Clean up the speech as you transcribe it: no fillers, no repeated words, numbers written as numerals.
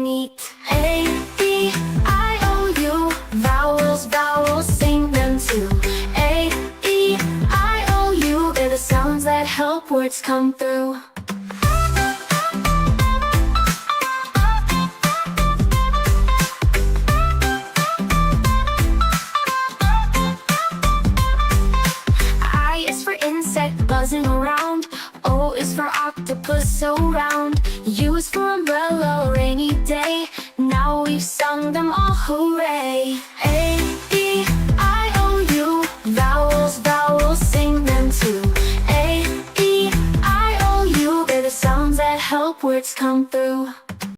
meet. A, E, I, O, U. Vowels, vowels, sing them too. A, E, I, O, U. They're the sounds that help words come through. I is for insect buzzing around. O is for octopus so round. U is for umbrella, rainy day. Now we've sung them all, hooray. A, E, I, O, U. Vowels, vowels, sing them too. A, E, I, O, U. They're the sounds that help words come through.